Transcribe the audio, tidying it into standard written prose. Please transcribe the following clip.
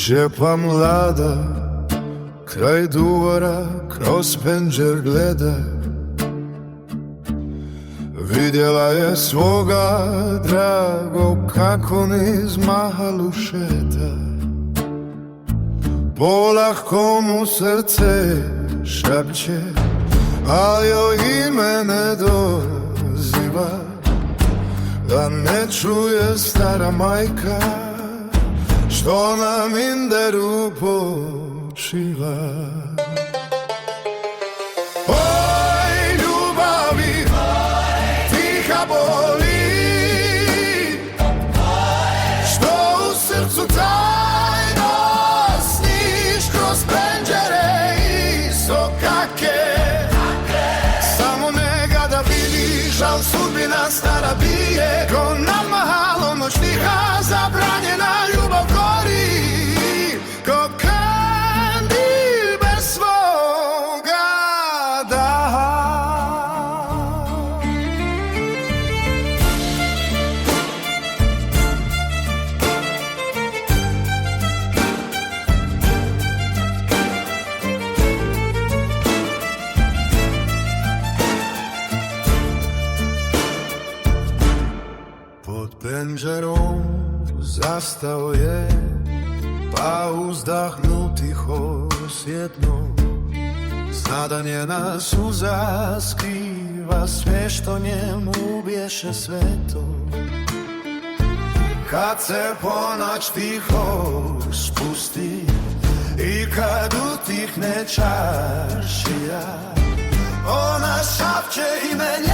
Žepa mlada, kraj duvara, kroz penđer gleda. Vidjela je svoga dragog kako niz mahalu šeta. Polahko mu srce šapće, a joj ime ne doziva, da ne čuje stara majka što na minderu počiva. Oj, ljubavi, tiha boli, što u srcu tajno sniš kroz penđere i sokake. Samo nega da vidiš, al sudbina stara bije, ko nad mahalom noć tiha, zabranjena ljubav gori, ko kandil bez svoga daha. Pod penđerom zastao je, pa uzdahnu tiho sjetno. Zna da njena suza skriva sve što njemu bješe sveto. Kad se ponoć tiho spusti i kad utihne čaršija, ona šapće ime